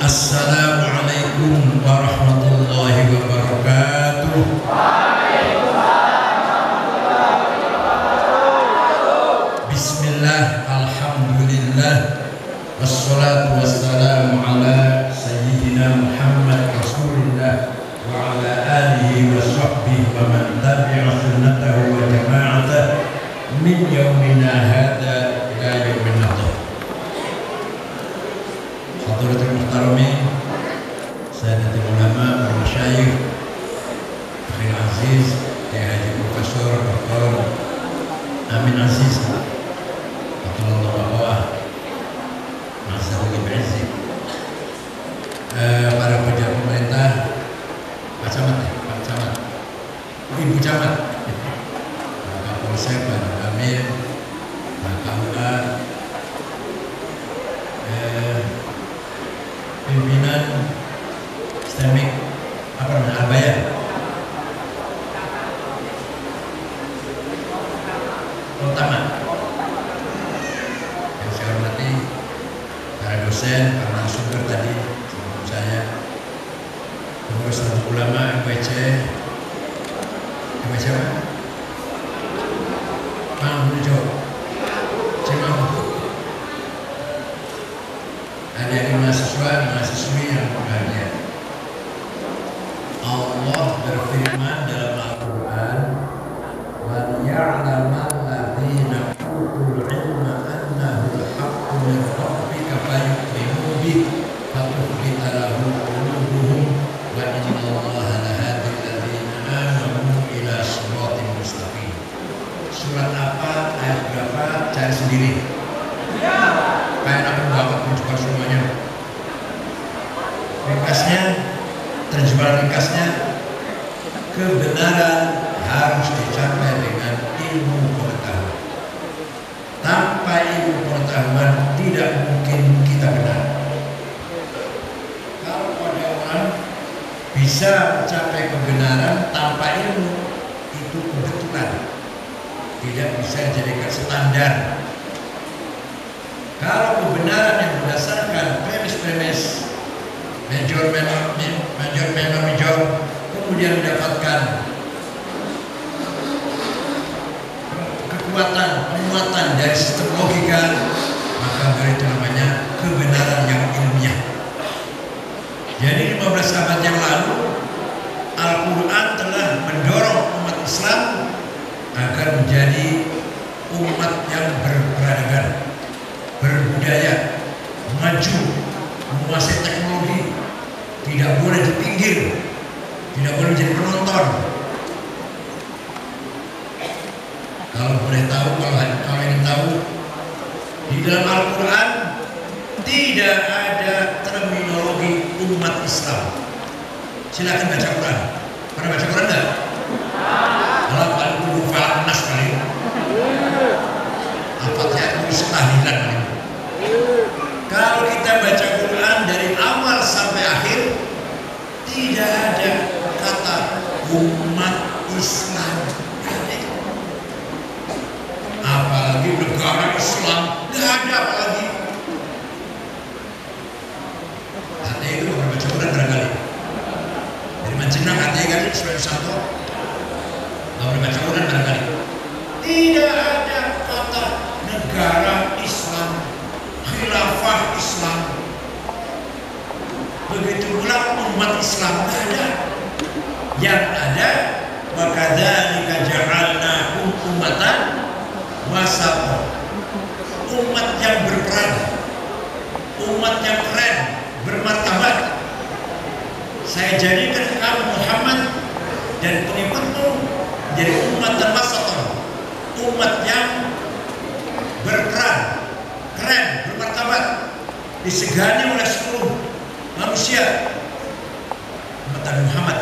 Assalamualaikum warahmatullahi wabarakatuh. Bismillah, alhamdulillah, wassalatu wassalamu ala sayyidina Muhammad Rasulillah wa ala alihi wa sahbihi wa man tabi'a sunnatahu wa jama'atahu min yaumina hadha ila yaumin nadhar. Hadratul muhtaramin, sayyidina ulama wal masyayikh, Akhil Aziz, Haji Profesor Dr. Amin Aziz, Abdullah Bawah, Nasrul Ibrahim, para pejabat pemerintah, Pak Camat, Ibu Camat, Pak Kapolsek, Pak Amir, Pak KUA, pimpinan Islamik Al-Bayan, terutama yang saya hormati para dosen, para narasumber tadi sebelum saya, pengurus Nahdlatul Ulama, MPC adik-adik mahasiswa, mahasiswi yang berbahagia. Allah berfirman dalam Al-Quran, وَلْيَعْلَمَ الَّذِينَ أُوتُوا الْعِلْمَ أَنَّهُ الْحَقُّ مِنْ رَبِّكَ فَيُؤْمِنُوا بِهِ فَتُخْبِتَ لَهُ قُلُوبُهُمْ وَإِنَّ اللَّهَ لَهَادِي الَّذِينَ آمَنُوا إِلَى صِرَاطٍ مُسْتَقِيمٍ. Surat apa, ayat berapa, cari sendiri. Kayak aku banget mencoba semuanya. Ringkasnya, terjemahan ringkasnya, kebenaran harus dicapai dengan ilmu pengetahuan. Tanpa ilmu pengetahuan tidak mungkin kita benar. Kalau ada orang bisa mencapai kebenaran tanpa ilmu, itu kebetulan tidak bisa dijadikan standar. Kalau kebenaran yang berdasarkan premis-premis major, kemudian mendapatkan kekuatan, penguatan dari sistem logika, maka itu namanya kebenaran yang ilmiah. Jadi 15 abad yang lalu Al-Quran telah mendorong umat Islam agar menjadi umat yang berperadaban, berbudaya, maju, menguasai teknologi, tidak boleh di pinggir, tidak boleh jadi penonton. Kalau boleh tahu, kalau ingin tahu, di dalam Al-Quran tidak ada terminologi umat Islam. Silakan baca Quran. Pernah baca Quran enggak? Kalau Al-Quran Falak Nas kali. Apatnya itu setahlilan kali. Kalau kita baca Quran dari awal sampai akhir, tidak ada kata umat Islam. Apalagi negara Islam, tidak ada apalagi. Katanya itu orang baca Quran barangkali. Dari Manjenang katanya kan sebagai satu, orang baca Quran barangkali. Tidak ada kata negara Islam, khilafah Islam, begitu pula umat Islam, tidak ada. Yang ada, wa kadzalika ja'alnakum ummatan wasata, umat yang berperan, umat yang keren, bermartabat. Saya jadikan kamu Muhammad dan pengikutmu jadi umat dan wasata, umat yang berperan, keren, bermartabat, disegani oleh seluruh manusia, umat Nabi Muhammad.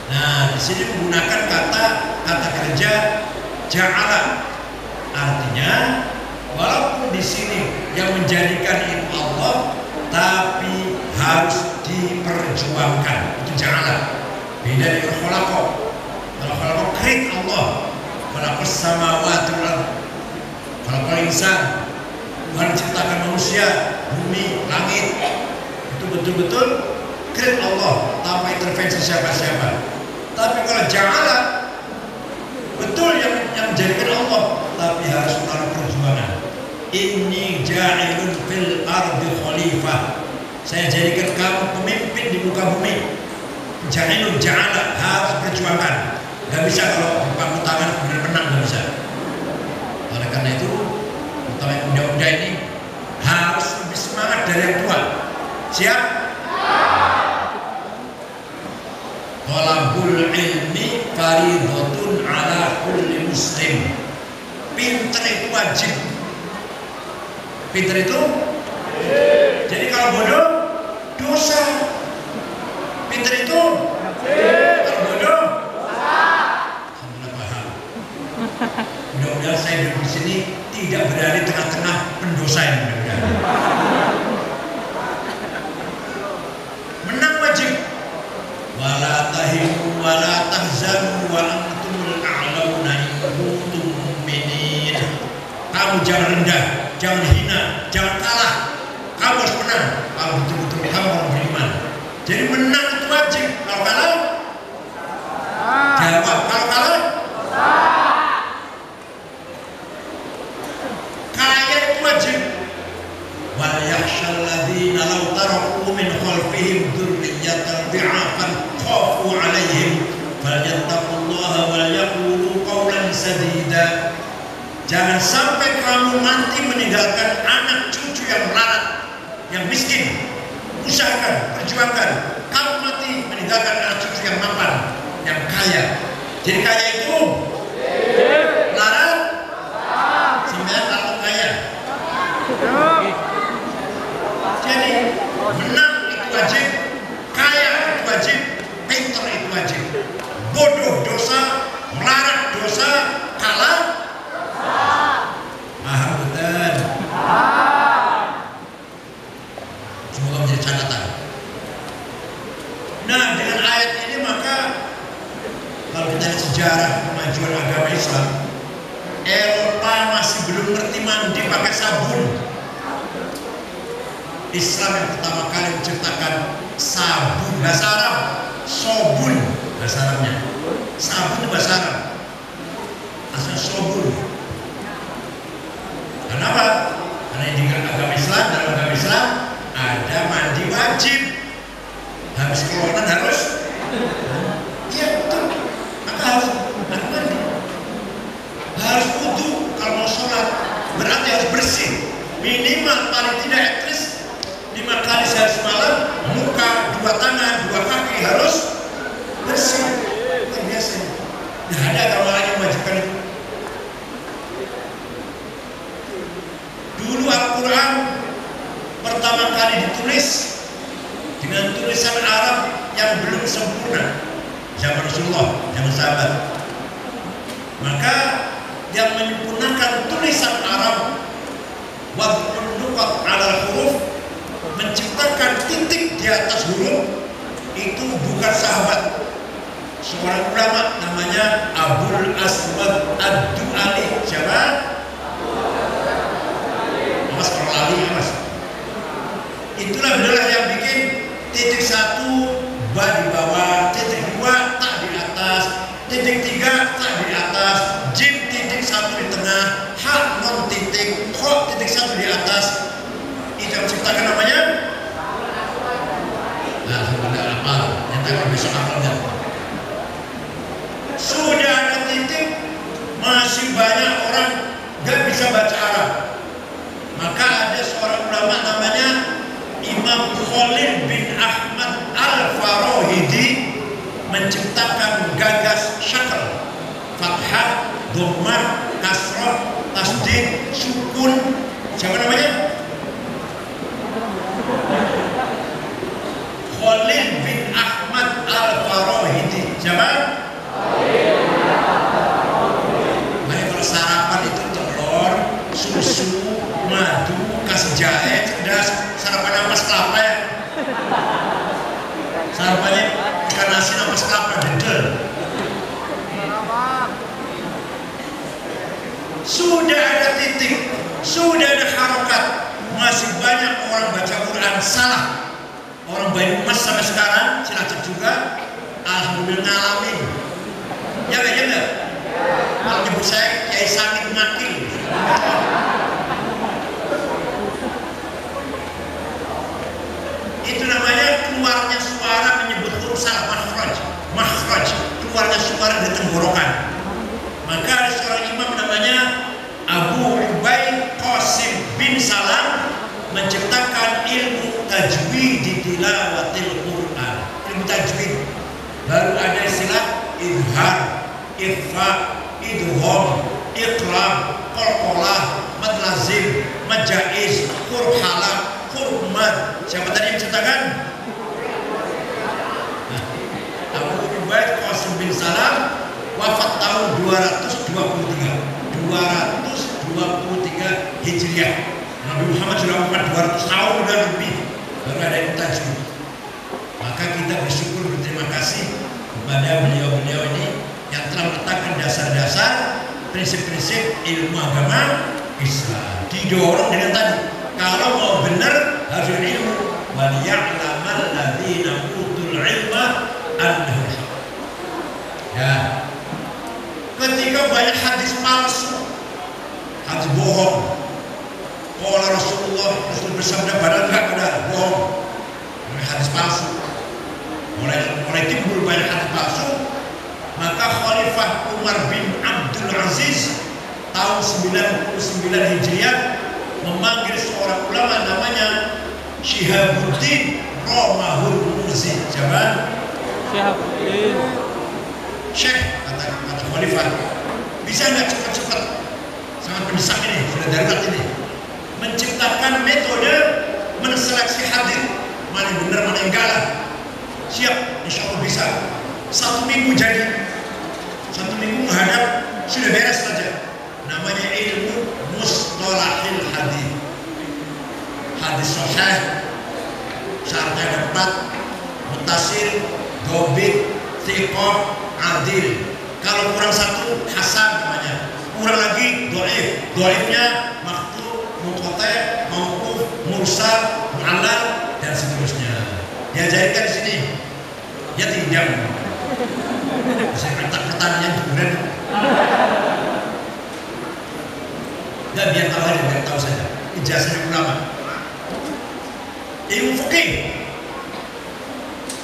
Nah, di sini menggunakan kata kerja ja'ala, artinya walaupun di sini yang menjadikan itu Allah, tapi harus diperjuangkan. Itu ja'ala. Beda dengan khalaqa. Kalau khalaqa create Allah, khalaqas samawati wal ardh, khalaqal insan, Tuhan menciptakan manusia, bumi, langit, itu itu betul-betul grade Allah tanpa intervensi siapa-siapa. Tapi kalau ja'ala betul yang menjadikan Allah, tapi harus melalui perjuangan. Inni ja'ilun fil ardi khalifah, saya jadikan kamu pemimpin di muka bumi. Ja'ilun ja'ala, harus perjuangan. Gak bisa kalau bangun tangan kemudian menang, gak bisa. Oleh karena itu utama yang muda-muda ini harus lebih semangat dari yang tua. Siap? Talabul ilmi faridatun ala kulli muslim. Pinter itu wajib. Pinter itu? Jadi kalau bodoh dosa. Pinter itu? Kalau bodoh? Alhamdulillah paham. Mudah-mudahan saya duduk di sini tidak berada di tengah-tengah pendosa yang mudah-mudahan. Menang wajib. Wala tahinu wala tahzanu wa antumul a'launa in kuntum mu'minin. Kamu jangan rendah, jangan hina, jangan kalah. Kamu harus menang kalau betul-betul kamu orang beriman. Jadi menang itu wajib. Kalau kalah, jawab. Kalau kalah, kaya itu wajib. Wal yakhshal ladzina law taraku min khalfihim dzurriyyatan dhi'afan khafu 'alaihim falyattaqullaha wal yaqulu qawlan sadida. Jangan sampai kamu nanti meninggalkan anak cucu yang melarat, yang miskin. Usahakan, perjuangkan. Kamu mati meninggalkan anak cucu yang mapan, yang kaya. Jadi kaya itu melarat, sembilan atau kaya. Jadi menang itu wajib, kaya itu wajib, pintar itu wajib. Bodoh dosa, melarat dosa, kalah. Paham betul? Semoga menjadi catatan. Nah, dengan ayat ini maka kalau kita lihat sejarah kemajuan agama Islam, Eropa masih belum ngerti mandi pakai sabun. Islam yang pertama kali menciptakan sabun, bahasa Arab, sobun bahasa Arabnya. Sabun bahasa Arab, asal sobun. Kenapa? Karena di agama Islam, dalam agama Islam ada mandi wajib. Habis keluaran harus, iya betul. Maka harus mandi, harus wudu kalau mau sholat. Berarti harus bersih. Minimal paling tidak at least 5 kali sehari semalam. Muka, 2 tangan, 2 kaki harus bersih. Luar biasa. Tidak ada agama lain yang mewajibkan itu. Dulu Al-Quran pertama kali ditulis dengan tulisan Arab yang belum sempurna, zaman Rasulullah, zaman sahabat. Maka yang menyempurnakan tulisan Arab, wad'un nuqat 'alal huruf, menciptakan titik di atas huruf, itu bukan sahabat, seorang ulama namanya Abul Aswad Ad-Du'ali. Siapa? Mas kalau lali ya mas. Itulah beliau yang bikin titik 1 ba di bawah, titik 2 tak di atas, titik 3 tak di atas, jim titik 1 di tengah, ha non titik, kho titik 1 di atas. Itu yang menciptakan namanya. Nah, alhamdulillah apa? Yang besok amalnya. Sudah ada titik, masih banyak orang gak bisa baca Arab. Maka ada seorang ulama namanya Imam Khalil bin Ahmad Al-Farahidi menciptakan gagas syakl, fathah, dhammah, kasrah, tasdid, sukun. Siapa namanya? Khalil bin Ahmad Al-Farahidi. Siapa? Makanya kalau sarapan itu telur, susu, madu, kasih jahe, cerdas. Sarapan ampas kelapa ya. Sarapannya ikan asin ampas kelapa, dendel. Sudah ada titik, sudah ada harokat, masih banyak orang baca Quran salah. orang Banyumas sampai sekarang Cilacap juga alhamdulillah ngalamin. Ya enggak? Kalau nyebut saya Kiai Samit Ngakil. Itu namanya keluarnya suara menyebut huruf salah, makhraj, keluarnya suara dari tenggorokan. Maka ada seorang imam namanya Abu Ubaid Qasim bin Salam menciptakan ilmu tajwid di tilawatil Quran. Ilmu tajwid baru ada istilah izhar, ikhfa, idgham, iqlab, qalqalah, mad lazim, mad jaiz, huruf halaq, huruf mad. Siapa tadi yang menciptakan? Abu Ubaid Qasim bin Salam, wafat tahun 223 Hijriah. Nabi Muhammad sudah wafat 200 tahun dan lebih baru ada yang tajwid. Maka kita bersyukur, berterima kasih kepada beliau-beliau ini yang telah meletakkan dasar-dasar prinsip-prinsip ilmu agama Islam. Didorong dengan tadi, kalau mau benar harus ilmu. Wal ya'lamal ladzina utul ilma annahu haq. Ya. Ketika banyak hadis palsu, hadis bohong. Qala Rasul bersabda, padahal enggak benar, bohong. Hadis palsu. Mulai timbul banyak hadis palsu, maka Khalifah Umar bin Abdul Aziz tahun 99 Hijriah memanggil seorang ulama namanya Syihabuddin Romahul Muzi. Siapa? Syihabuddin. Syekh, kata Khalifah, bisa nggak cepat-cepat, sangat mendesak ini, sudah darurat ini, menciptakan metode menseleksi hadis, mana yang benar mana yang enggak lah. Siap, insya Allah bisa. 1 minggu jadi, 1 minggu menghadap sudah beres saja. Namanya ilmu mustalahil hadis. Hadis sahih syaratnya ada 4: muttasil, dhabit, thiqah, adil. Kalau kurang 1, hasan namanya. Kurang lagi dhaif. Dhaifnya maqtu', munqati', mauquf, mursal, mu'allal dan seterusnya. Diajarkan di sini. Ya tidak. Saya pertanyaan kemudian. Dan biar tahu aja, biar tahu saja. Ijazahnya ulama. Ilmu fikih.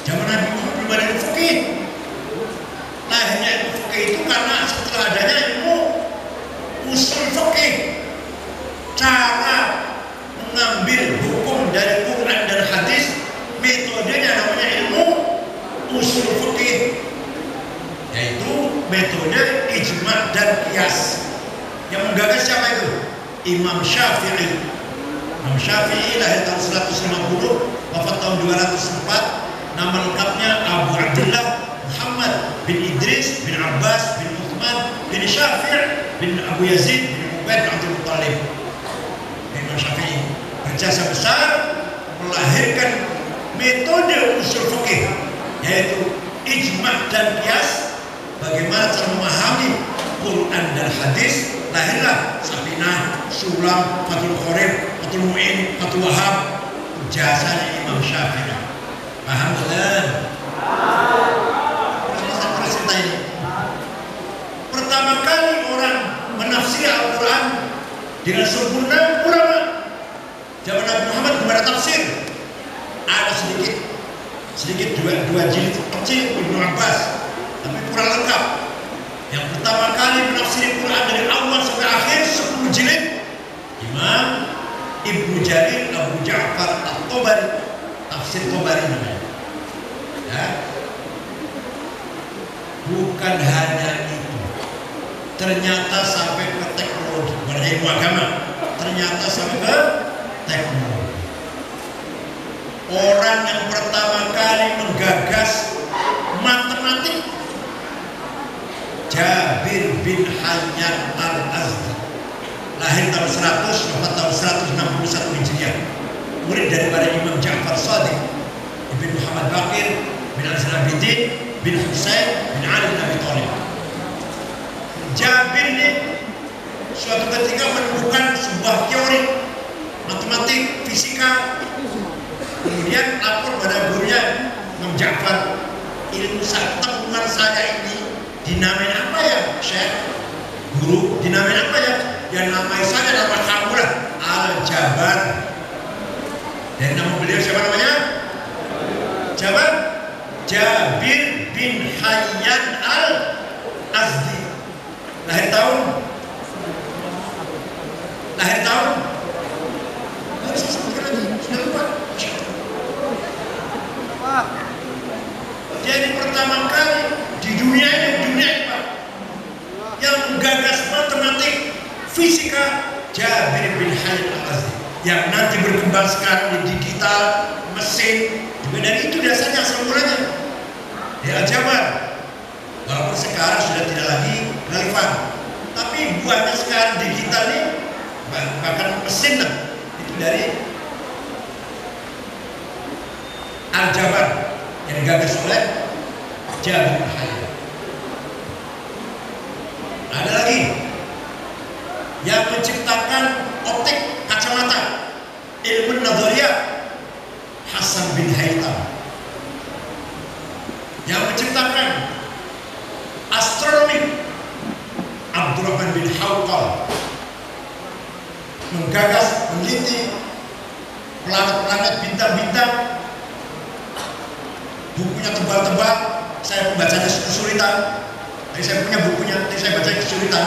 Zaman Nabi Muhammad belum ada ilmu fikih. Lahirnya ilmu fikih itu karena setelah adanya ilmu usul fikih. Cara mengambil hukum dari Quran dan hadis, metodenya namanya ilmu usul fikih, yaitu metode ijma' dan qiyas. Yang menggagas siapa itu? Imam Syafi'i. Imam Syafi'i lahir tahun 150, wafat tahun 204. Nama lengkapnya Abu Abdullah Muhammad bin Idris bin Abbas bin Uthman bin Syafi' bin Abu Yazid bin Ubaid bin Abdul Muttalib. Imam Syafi'i berjasa besar melahirkan metode usul fikih, yaitu ijma' dan qiyas. Bagaimana cara memahami Quran dan hadis. Lahirlah Safinah, Sulam, Fathul Qorib, Fathul Mu'in, Fathul Wahab. Jasanya Imam Syafi'i. Paham betul? Terus cerita ini. Pertama kali orang menafsir Al-Quran dengan sempurna ulama. Zaman Nabi Muhammad belum ada tafsir. Ada sedikit dua jilid kecil Ibnu Abbas, tapi kurang lengkap. Yang pertama kali menafsir Quran dari awal sampai akhir 10 jilid Imam Ibnu Jarir Abu Ja'far At-Tabari, tafsir Tabari namanya. Ya. Bukan hanya itu, ternyata sampai ke teknologi, bukan ilmu agama, ternyata sampai ke teknologi. Orang yang pertama kali menggagas matematik, Jabir bin Hayyan Al-Azdi, lahir tahun 100, wafat tahun 161 Hijriah. Murid daripada Imam Ja'far Shadiq bin Muhammad Baqir bin Al-Abidin bin Husain bin Ali bin Abi Thalib. Jabir ini suatu ketika menemukan sebuah teori matematik fisika Kemudian lapor pada gurunya, Imam Ja'far, ilmu temuan saya ini dinamain apa ya Syekh? Guru, dinamain apa ya? Ya namai saja nama kamu lah, Al-Jabar. Dan nama beliau siapa namanya? Jabar? Jabir bin Hayyan Al-Azdi. Lahir tahun? Nggak bisa sebutkan lagi, sudah lupa. Jadi pertama kali di dunia ini Pak, yang menggagas matematik, fisika, Jabir bin Hayyan Al-Azdi, yang nanti berkembang sekarang di digital, mesin, juga dari itu dasarnya asal mulanya di Al-Jabar. Walaupun sekarang sudah tidak lagi relevan, tapi buatnya sekarang digital nih, bahkan mesin lah, itu dari Al-Jabar yang digagas oleh Jabir bin Hayyan. Ada lagi yang menciptakan optik kacamata, ilmu nadhariyah, Hasan bin Haytham. Yang menciptakan astronomi, Abdurrahman bin Hawqal. Menggagas, meneliti planet-planet, bintang-bintang, bukunya tebal-tebal, saya membacanya kesulitan. Tadi saya punya bukunya, tadi saya baca kesulitan.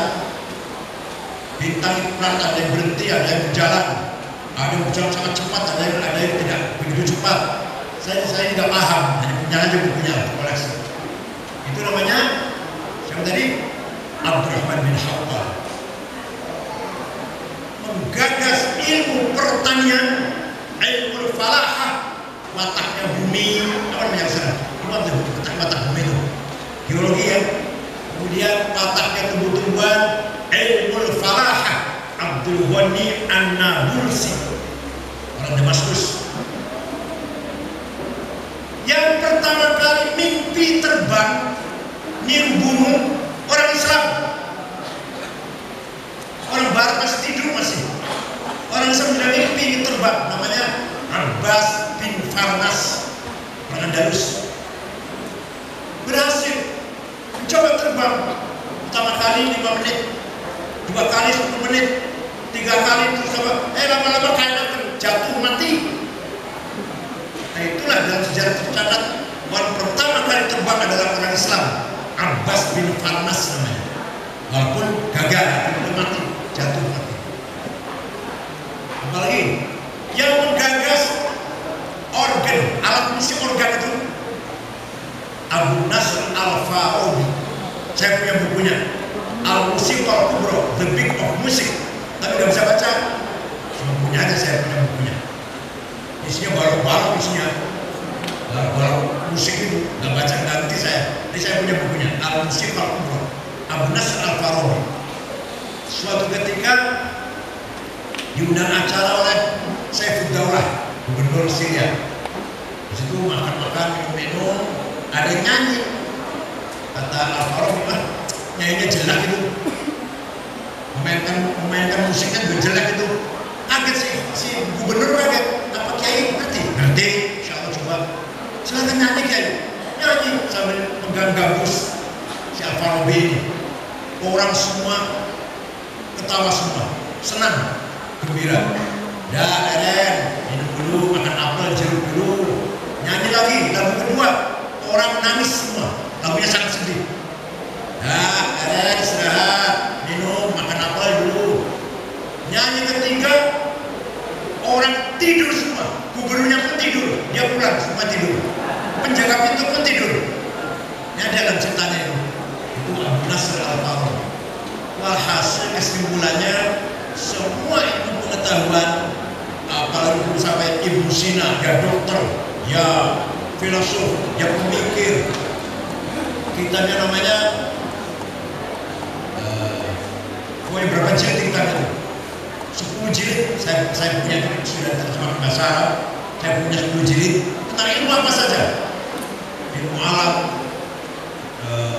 Bintang itu ada yang berhenti, ada yang berjalan, ada yang berjalan sangat cepat, ada yang tidak begitu cepat. Saya tidak paham, hanya punya aja bukunya koleksi. Itu namanya siapa tadi? Abdurrahman bin Hawqal. Menggagas ilmu pertanian, ilmu falahah, wataknya bumi, apa namanya sana? Watak bumi itu geologi ya. Kemudian wataknya tumbuh-tumbuhan, ilmu falahah, Abdul Ghani An-Nabulsi, orang Damaskus. Yang pertama kali mimpi terbang niru burung, orang Islam. Orang Barat masih tidur masih. Orang Islam sudah mimpi terbang, namanya Abbas bin Farnas, orang Andalus. Berhasil mencoba terbang. Pertama kali 5 menit, 2 kali 10 menit, 3 kali terus lama-lama kayak jatuh mati. Nah itulah dalam sejarah tercatat orang pertama kali terbang adalah orang Islam, Abbas bin Farnas namanya. Walaupun gagal, belum mati, jatuh mati. Apalagi yang menggagas organ, alat musik organ itu Abu Nasr Al-Farabi. Saya punya bukunya, Al-Musiqal Kubra, The Big of Music, tapi nggak bisa baca. Cuma punya aja, saya punya bukunya. Isinya balok-balok, isinya balok musik itu, nggak baca nanti saya. Jadi saya punya bukunya, Al-Musiqal Kubra, Abu Nasr Al-Farabi. Suatu ketika diundang acara oleh Saifuddaulah, gubernur Syria. Di situ makan-makan, minum-minum, ada yang nyanyi. Kata Al-Farabi, nyanyinya jelek itu, memainkan musiknya juga jelek itu. Kaget si gubernur kaget. Apa Kiai ngerti? Ngerti, insya Allah coba. Silakan nyanyi Kiai. Nyanyi sambil pegang gambus si Al-Farabi ini. Orang semua ketawa semua, senang, gembira. Dah, Eren, minum dulu, makan apel, jeruk dulu. Nyanyi lagi, lagu kedua, orang nangis semua, lagunya sangat sedih. Dah, Eren, istirahat, minum, makan apel dulu. Nyanyi ketiga, orang tidur semua, gubernurnya pun tidur, dia pulang, semua tidur. Penjaga pintu pun tidur. Ini ada dalam ceritanya itu Abu Nasr Al-Farabi. Walhasil kesimpulannya, semua ilmu pengetahuan, apalagi sampai Ibnu Sina, ya dokter, ya filosof, ya pemikir, kitabnya namanya pokoknya berapa jilid kitab itu? 10 jilid. Saya punya sudah terjemah bahasa Arab. Saya punya 10 jilid tentang ilmu apa saja, ilmu alam,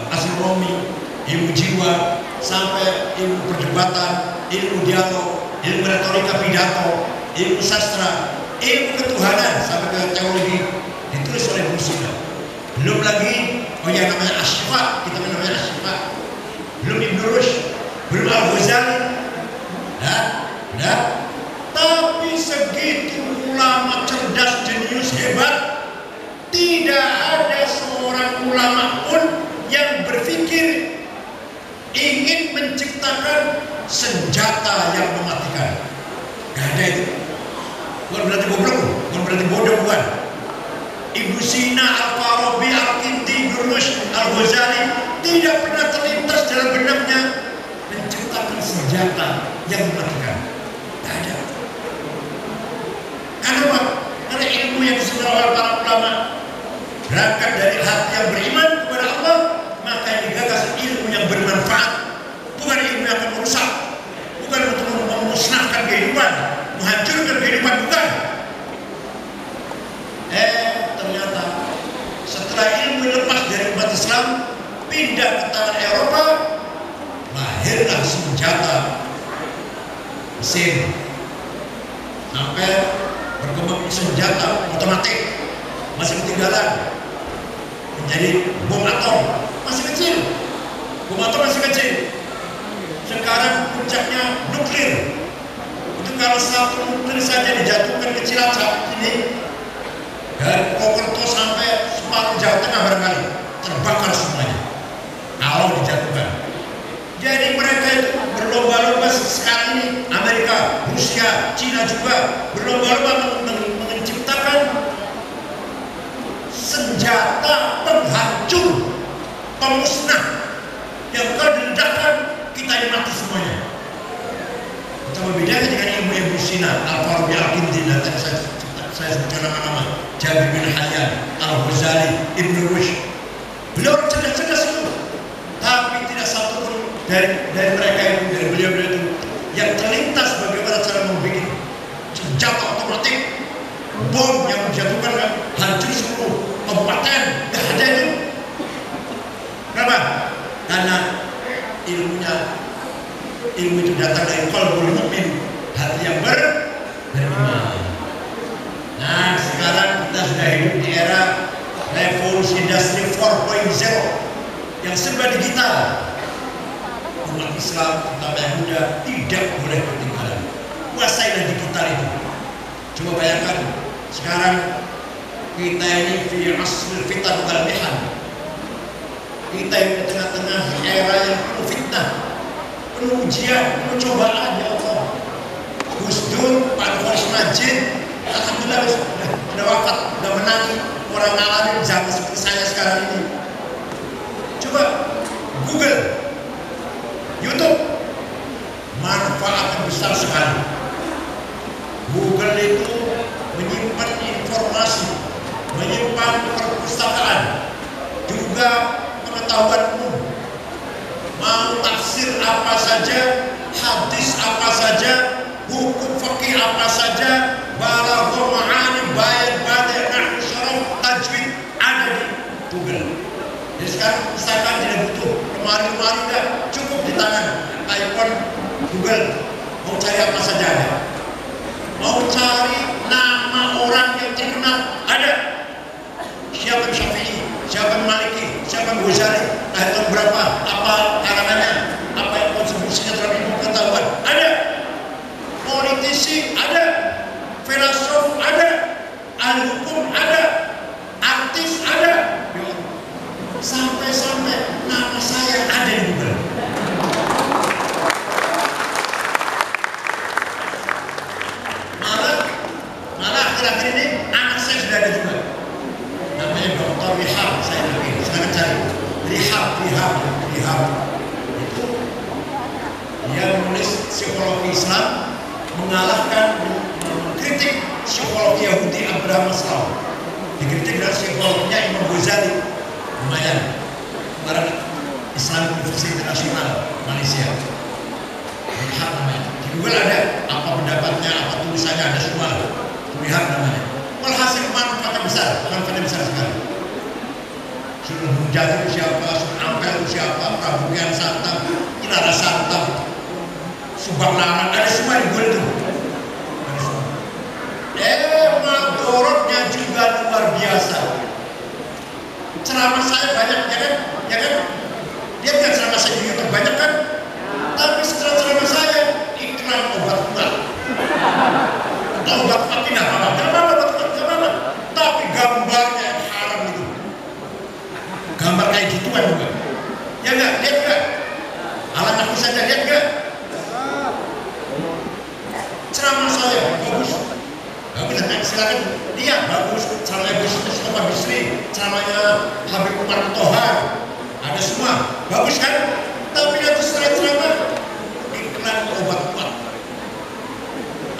astronomi, ilmu jiwa, sampai ilmu perdebatan, ilmu dialog, ilmu retorika pidato, ilmu sastra, ilmu ketuhanan sampai ke teologi ditulis oleh Ibnu Sina. Belum lagi yang namanya Asy-Syifa, kita namanya Asy-Syifa. Belum Ibnu Rushd, belum Al-Ghazali. Tapi segitu ulama cerdas, jenius, hebat, tidak ada seorang ulama pun yang berpikir ingin menciptakan senjata yang mematikan. Gak ada itu. Bukan berarti goblok, bukan berarti bodoh, bukan. Ibnu Sina, Al-Farabi, Al-Kindi, Ibnu Rushd, Al-Ghazali tidak pernah terlintas dalam benaknya menciptakan senjata yang mematikan. Gak ada. Karena apa? Karena ilmu yang disuruh oleh para ulama berangkat dari hati yang beriman kepada Allah, maka yang digagas ilmu yang bermanfaat, bukan ilmu yang akan merusak, bukan untuk memusnahkan kehidupan, menghancurkan kehidupan, bukan. Ternyata setelah ilmu lepas dari umat Islam pindah ke tangan Eropa, lahirlah senjata mesin sampai berkembang senjata otomatis, masih ketinggalan menjadi bom atom, masih kecil, bom atom masih kecil. Sekarang puncaknya nuklir. Itu kalau satu nuklir saja dijatuhkan ke Cilacap ini, dari Purwokerto sampai separuh Jawa Tengah barangkali terbakar semuanya kalau dijatuhkan. Jadi mereka itu berlomba-lomba sekarang ini, Amerika, Rusia, Cina juga berlomba-lomba menciptakan senjata penghancur, pemusnah, yang kalau diledakkan kita mati semuanya. Kita membedakan dengan ilmu Ibnu Sina, Al-Farabi, Al-Kindi, dan tadi saya sebutkan nama-nama, Jabir bin Hayyan, Al-Ghazali, Ibnu Rushd. Beliau cerdas-cerdas itu, tapi tidak satu pun dari mereka itu, dari beliau-beliau itu yang terlintas bagaimana cara membuat senjata otomatis, bom yang menjatuhkan hancur seluruh kabupaten. Gak ada itu. Kenapa? Karena ilmu itu datang dari qalbul mukmin, hati yang beriman. Nah, sekarang kita sudah hidup di era revolusi industri 4.0 yang serba digital. Umat Islam, terutama yang muda, tidak boleh ketinggalan. Kuasailah digital itu. Coba bayangkan, sekarang kita ini fi asril fitan wal mihan. Kita ini di tengah-tengah era yang penuh fitnah, penuh ujian, penuh cobaan, ya Allah. Gus Dur, Pak Kharis Majid, alhamdulillah sudah wafat, sudah menangi orang ngalamin zaman seperti saya sekarang ini. Coba Google, YouTube, manfaatnya besar sekali. Google itu menyimpan informasi, menyimpan perpustakaan, juga pengetahuan umum. Mau tafsir apa saja, hadis apa saja, hukum fikih apa saja, balaghah, ma'ani, bayan, badi', nahwu, syaraf, tajwid ada di Google. Jadi sekarang perpustakaan tidak butuh lemari-lemari, dah cukup di tangan iPhone Google. Mau cari apa saja ada. Mau cari nama orang yang terkenal ada. Siapa Syafi'i, siapa Maliki, siapa Ghazali, tahun berapa, apa karangannya, apa yang kontribusinya terhadap ilmu pengetahuan ada. Politisi ada, filosof ada, ahli hukum ada, artis ada. Sampai-sampai nama saya ada di Google. Malah akhir-akhir ini anak saya sudah ada juga. Namanya Dr. Rihab, saya yakin. Sekarang cari Rihab. Itu dia menulis psikologi Islam, mengalahkan, mengkritik psikologi Yahudi Abraham Maslow. Dikritik dari psikologinya Imam Ghazali. Lumayan. Kemarin Islam University Internasional Malaysia. Rihab namanya. Di Google ada apa pendapatnya, apa tulisannya, ada semua. Rihab namanya. Walhasil manfaatnya besar sekali. Sudah menjadi siapa, Ampel siapa, Prabu Kian Santang, Inara Santang, Subang Larang, ada semua di Google itu. Ada semua. mudorotnya juga luar biasa. Ceramah saya banyak, ya kan? Ya kan? Dia kan ceramah saya di YouTube banyak kan? Tapi setelah ceramah saya iklan obat kuat. Obat kuat tidak apa-apa. Tapi gambarnya haram itu. Gambar kayak gituan juga. Ya enggak? Lihat enggak? Alat aku saja lihat enggak? Ceramah saya bagus. Bagus, silakan lihat bagus. Ceramahnya Mustafa Bisri, ceramahnya Habib Umar Tohar, ada semua bagus kan? Tapi nanti setelah ceramah iklan obat kuat.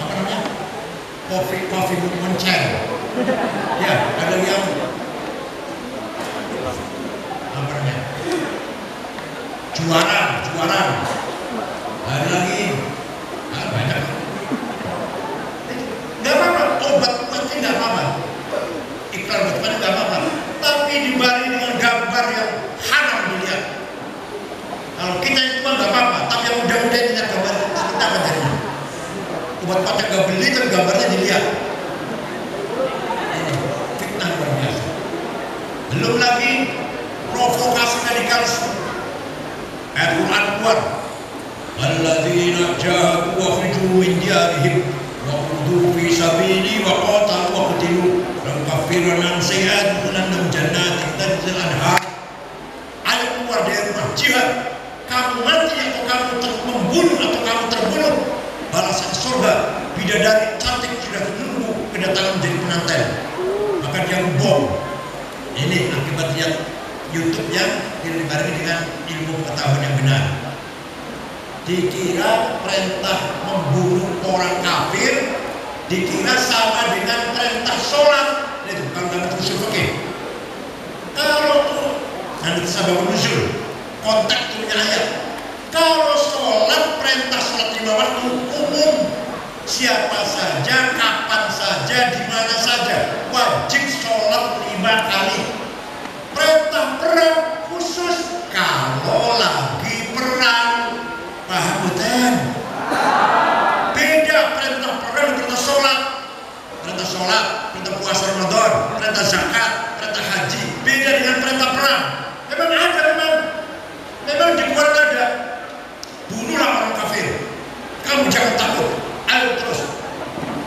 Apa namanya? Coffee Moncer. Ya, ada yang apa namanya? Juaran. Ada lagi, banyak. Gak apa-apa, obat kuat tidak apa-apa. Iklan obat kuat tidak apa-apa. Tapi dibarengi dengan gambar yang haram dilihat. Kalau kita itu mah gak apa-apa, tapi yang mudah-mudahan tidak gambar kita akan jadinya. Obat kuat yang gak beli tapi gambarnya dilihat. Ini fitnah luar biasa. Belum lagi provokasi radikalisme. Ayat Quran keluar. Alladzina jahadu wa khrijuu min diyarihim wa khudhu fi sabili wa qatalu wa qutilu lakaffiran an sayyi'atihim lahum jannatin tajri min anhar. Ayo keluar dari rumah jihad. Kamu mati atau kamu membunuh atau kamu terbunuh, balasan surga. Bidadari cantik sudah menunggu kedatangan menjadi penanten. Maka dia bom. Ini akibat lihat YouTube yang dibarengi dengan ilmu pengetahuan yang benar. Dikira perintah membunuh orang kafir dikira sama dengan perintah sholat. Itu kalau dalam usul fikih. Kalau nanti sabab nuzul konteks turunnya ayat. Kalau sholat, perintah sholat 5 waktu umum, siapa saja, kapan saja, di mana saja wajib sholat 5 kali. Perintah perang khusus kalau lagi perang. Paham betul? Beda perintah perang, perintah sholat, perintah puasa Ramadan, perintah zakat, perintah haji. Beda dengan perintah perang. Memang ada, memang di luar ada. Bunuhlah orang kafir. Kamu jangan takut. Ayo terus.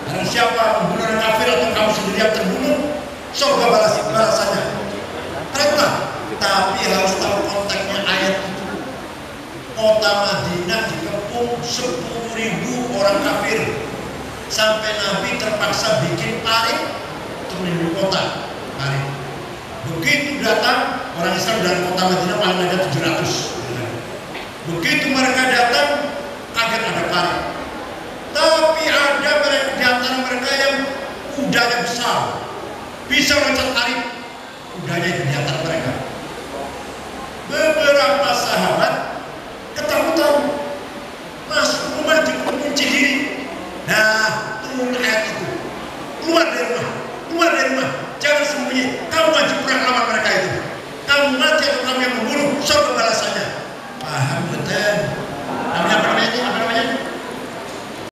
Dan siapa membunuh orang kafir atau kamu sendiri yang terbunuh, surga balasannya. Perintah. Tapi harus tahu konteksnya ayat itu. Kota Madinah dikepung 10.000 orang kafir. Sampai Nabi terpaksa bikin parit untuk melindungi kota. Parit. Begitu datang orang Islam dari kota Madinah paling ada 700. Begitu mereka datang, kaget ada parit. Tapi ada di antara mereka yang kudanya besar, bisa loncat parit. Kudanya di antara mereka. Beberapa sahabat